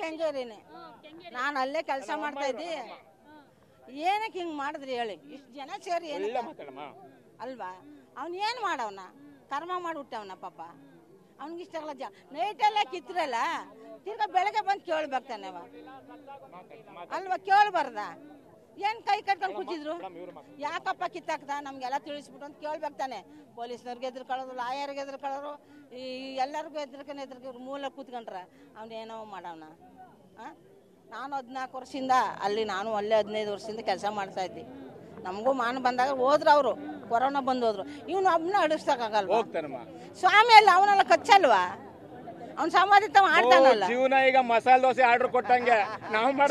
ಕೆಂಗೇರಿನೇ ನಾನು ಅಲ್ಲೇ ಕೆಲಸ ಮಾಡ್ತಾ ಇದ್ದೆ. ಏನಕ್ಕೆ ಹಿಂಗೆ ಮಾಡಿದ್ರಿ ಹೇಳಿ? ಇಷ್ಟು ಜನ ಸೇರಿ ಅಲ್ವಾ? ಅವ್ನು ಏನು ಮಾಡವನ? ಕರ್ಮ ಮಾಡಿಬಿಟ್ಟವನ ಪಾಪ. ಅವ್ನಿಗಿಷ್ಟಲ್ಲ ನೈಟೆಲ್ಲ ಕಿತ್ರಲ್ಲ, ತಿರ್ಗಾ ಬೆಳಗ್ಗೆ ಬಂದು ಕೇಳ್ಬೇಕಾನೆ ಅವ ಅಲ್ವಾ? ಕೇಳಬಾರ್ದ? ಏನು ಕೈ ಕಟ್ಕೊಂಡು ಕೂತಿದ್ರು? ಯಾಕಪ್ಪ ಕಿತ್ತಾಕ್ದ ನಮ್ಗೆಲ್ಲ ತಿಳಿಸ್ಬಿಟ್ಟು ಅಂತ ಕೇಳ್ಬೇಕಾನೆ. ಪೊಲೀಸ್ನವ್ರಿಗೆ ಎದ್ರುಕೊಳ್ಳೋದು, ಲಾಯರ್ಗೆ ಎದ್ರುಕೊಳ್ಳೋರು, ಈ ಎಲ್ಲರಿಗೂ ಎದ್ರಕ ಮೂಲ ಕೂತ್ಕೊಂಡ್ರ ಅವನೇನೋ ಮಾಡವನ. ನಾನು 14 ವರ್ಷದಿಂದ ಅಲ್ಲಿ, ನಾನು ಅಲ್ಲೇ 15 ವರ್ಷದಿಂದ ಕೆಲಸ ಮಾಡ್ತಾ ಇದ್ದೆ. ನಮಗೂ ಮಾನ ಬಂದಾಗ ಹೋದ್ರು ಅವರು, ಕೊರೋನಾ ಬಂದು ಹೋದ್ರು. ಇವನು ಒಬ್ಬನ ಅಡಿಸ್ತಕ್ಕಾಗಲ್ವ? ಸ್ವಾಮಿ ಅಲ್ಲ ಅವನೆಲ್ಲ ಕಚ್ಚಲ್ವಾ? ಅವ್ನು ಸಮಾಧಿತ ಮಾಡ್ತಾನಲ್ಲ. ಜೀವನ ಈಗ ಮಸಾಲೆ ದೋಸೆ ಆರ್ಡರ್ ಕೊಟ್ಟಂಗೆ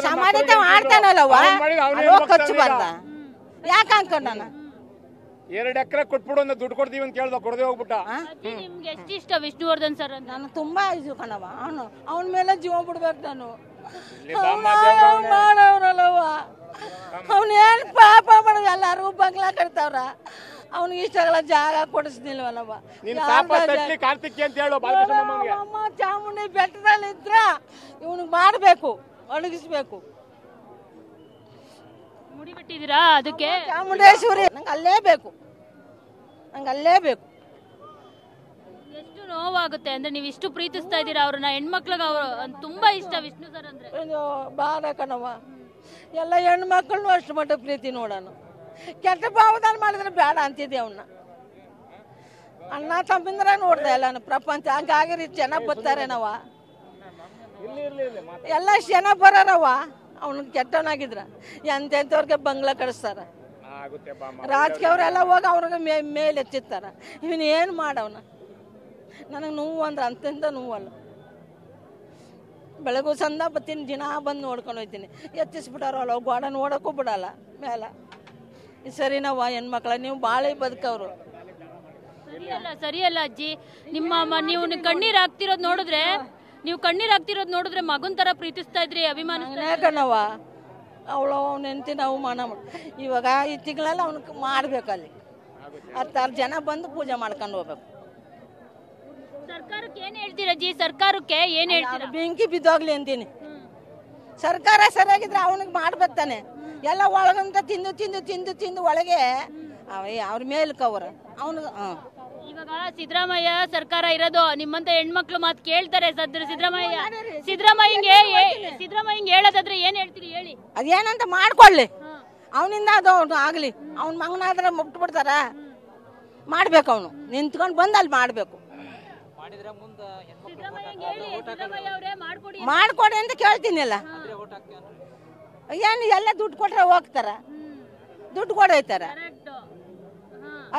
ಸಮಾಧಿತ ಮಾಡ್ತಾನಲ್ಲವ, ಖರ್ಚಬಾರ್ದ? ಯಾಕೆ ಅನ್ಕೊಂಡ? 2 ಎಕರೆ ಕೊಟ್ಬಿಡು ಅಂತ ದುಡ್ಡು ಕೊಡ್ತೀವಿ ಅಂತ ಕೇಳ್ದ, ಕೊಡದೆ ಹೋಗ್ಬಿಟ್ಟ. ನಿಮ್ಗೆ ಎಷ್ಟು ಇಷ್ಟ ವಿಷ್ಣುವರ್ಧನ್ ಸರ್? ನಾನು ತುಂಬಾ ಇದು ಕಣವ. ಅವನ ಮೇಲೆ ಜೀವ ಬಿಡ್ಬೇಕು ನಾನು. ಮಾಡವ್ರಲ್ಲವ, ಅವನೇನ್ ಪಾಪ ಮಾಡೋದು? ಎಲ್ಲಾರು ಬಂಗ್ಲಾ ಕಟ್ತಾವ್ರ, ಅವ್ನಿಗೆ ಇಷ್ಟಗಳ ಜಾಗ ಕೊಡಿಸ್ನಿಲ್ವಲ್ಲವ. ಅಮ್ಮ ಚಾಮುಂಡಿ ಬೆಟ್ಟದಲ್ಲಿದ್ರ ಇವನಿಗೆ ಮಾಡ್ಬೇಕು, ಅಡಗಿಸ್ಬೇಕು. ಮುಡಿ ಬಿಟ್ಟಿದ್ದೀರಾ ಅದಕ್ಕೆ? ಚಾಮುಂಡೇಶ್ವರಿ ನಂಗೆ ಅಲ್ಲೇ ಬೇಕು, ನಂಗೆ ಅಲ್ಲೇ ಬೇಕು. ಎಷ್ಟು ನೋವಾಗುತ್ತೆ ಅಂದ್ರೆ, ನೀವು ಇಷ್ಟು ಪ್ರೀತಿಸ್ತಾ ಇದ್ದೀರಾ ಅವ್ರನ್ನ, ಹೆಣ್ಮಕ್ಳಿಗೆ ಅವ್ರು ತುಂಬಾ ಇಷ್ಟ ವಿಷ್ಣು ಸರ್ ಅಂದ್ರೆ. ಬಾರ ಕಣವ, ಎಲ್ಲ ಹೆಣ್ಮಕ್ಳನ್ನು ಅಷ್ಟು ಮಟ್ಟ ಪ್ರೀತಿ ನೋಡೋಣ. ಕೆಟ್ಟ ಭಾವದಾನ ಮಾಡಿದ್ರೆ ಬೇಡ ಅಂತಿದ್ದೆ ಅವನ್ನ. ಅಣ್ಣ ತಮ್ಮಿಂದ್ರ ನೋಡ್ದೆ ಎಲ್ಲ ಪ್ರಪಂಚ ಹಂಗಾಗಿರಿ. ಚೆನ್ನಾಗಿ ಬರ್ತಾರೆ ನಾವ, ಎಲ್ಲ ಜನ ಬರೋರವ. ಅವ್ನಿಗೆ ಕೆಟ್ಟವನಾಗಿದ್ರ ಎಂತೆಂಥವ್ರಿಗೆ ಬಂಗ್ಲಾ ಕಳಿಸ್ತಾರ, ರಾಜಕೀಯವರೆಲ್ಲ ಹೋಗಿ ಅವ್ರಿಗೆ ಮೇಲೆ ಎತ್ತಿರ್ತಾರ. ಇವನ್ ಏನು ಮಾಡವನ? ನನಗೆ ನೋವು ಅಂದ್ರೆ ಅಂತಂದ ನೋವಲ್ಲ. ಬೆಳಗೂ ಸಂದ ಬರ್ತೀನಿ, ದಿನ ಬಂದು ನೋಡ್ಕೊಂಡು ಹೋಗ್ತೀನಿ. ಎತ್ತಿಸ್ಬಿಟ್ಟಾರಲ್ಲ ಗೋಡ ನೋಡೋಕ್ಕೂ ಬಿಡಲ್ಲ ಮೇಲ. ಸರಿನವ್ವ ಹೆಣ್ಮಕ್ಳ, ನೀವು ಭಾಳ ಬದುಕವ್ರು. ಸರಿಯಲ್ಲ ಅಜ್ಜಿ. ನೀವು ಕಣ್ಣೀರ್ ಹಾಕ್ತಿರೋದ್ ನೋಡಿದ್ರೆ ಮಗನ್ ತರ ಪ್ರೀತಿಸ್ತಾ ಇದ್ರಿ, ಅಭಿಮಾನ ಕಣವ. ಅವಳು ನೆನ್ತಿನ ಅವಮಾನ ಇವಾಗ ಈ ತಿಂಗಳಲ್ಲಿ ಅವ್ನಿಗೆ ಮಾಡ್ಬೇಕಲ್ಲಿ 10 ಜನ ಬಂದು ಪೂಜೆ ಮಾಡ್ಕೊಂಡು ಹೋಗ್ಬೇಕು. ಸರ್ಕಾರಕ್ಕೆ ಏನ್ ಹೇಳ್ತೀರ ಅಜ್ಜಿ? ಸರ್ಕಾರಕ್ಕೆ ಏನ್ ಹೇಳ್ತೀರ? ಬೆಂಕಿ ಬಿದ್ದೋಗ್ಲಿ ಅಂತೀನಿ. ಸರ್ಕಾರ ಸರಿಯಾಗಿದ್ರೆ ಅವನಿಗೆ ಮಾಡ್ಬೇಕಾನೆ. ಎಲ್ಲ ಒಳಗಂತ ತಿಂದು ತಿಂದು ತಿಂದು ತಿಂದು ಒಳಗೆ ಅವ್ರ ಮೇಲ್ಕವ್ರ ಅವನಿಗೆ. ಇವಾಗ ಸಿದ್ದರಾಮಯ್ಯ ಸರ್ಕಾರ ಇರೋದು, ನಿಮ್ಮಂತ ಹೆಣ್ಮಕ್ಳು ಮಾತು ಕೇಳ್ತಾರೆ. ಸಿದ್ದರಾಮಯ್ಯಂಗೆ ಹೇಳೋದಾದ್ರೆ ಏನ್ ಹೇಳ್ತೀರಿ ಹೇಳಿ? ಅದೇನಂತ ಮಾಡ್ಕೊಳ್ಳಿ, ಅವನಿಂದ ಅದು ಆಗ್ಲಿ. ಅವ್ನ ಮಗನಾದ್ರೆ ಮುಟ್ಬಿಡ್ತಾರ? ಮಾಡ್ಬೇಕು, ಅವನು ನಿಂತ್ಕೊಂಡು ಬಂದು ಅಲ್ಲಿ ಮಾಡ್ಬೇಕು. ಮಾಡ್ಕೊಡಿ ಅಂತ ಕೇಳ್ತೀನಿ. ಅಲ್ಲ ಏನು ಎಲ್ಲ ದುಡ್ಡು ಕೊಟ್ರೆ ಹೋಗ್ತಾರ? ದುಡ್ಡು ಕೊಡೋಯ್ತಾರ.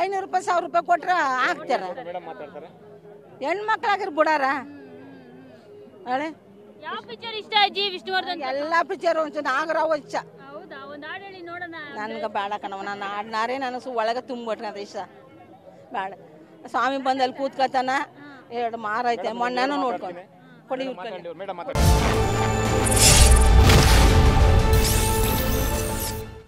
500 ರೂಪಾಯಿ 1000 ರೂಪಾಯಿ ಕೊಟ್ರೆ ಹಾಕ್ತಾರ. ಹೆಣ್ಮಕ್ಳಾಗಿರ್ ಬಿಡಾರ? ಹೇಳಿ. ಯಾವ ಪಿಕ್ಚರ್ ಇಷ್ಟ ಅಜ್ಜಿ ವಿಷ್ಣುವರ್ಧನ್? ಎಲ್ಲಾ ಪಿಕ್ಚರ್ ಒಂಚೂರು ನಾಗರಾವ್ ಇಷ್ಟ. ಹೌದಾ? ಒಂದ್ ಹಾಡು ಹೇಳಿ ನೋಡೋಣ. ನನ್ಗೆ ಬೇಡ ಕಣವ, ನಾನು ಹಾಡ್ನಾರೇ ನನಸು ಒಳಗೆ ತುಂಬಿಟ್ಟ ಇಷ್ಟ ಬೇಡ. ಸ್ವಾಮಿ ಬಂದಲ್ಲಿ ಕೂತ್ಕೊತಾನ, 2 ಮಾರ ಐತೆ ಮೊನ್ನೆನೂ ನೋಡ್ಕೊಂಡು ಕೊಡಿ.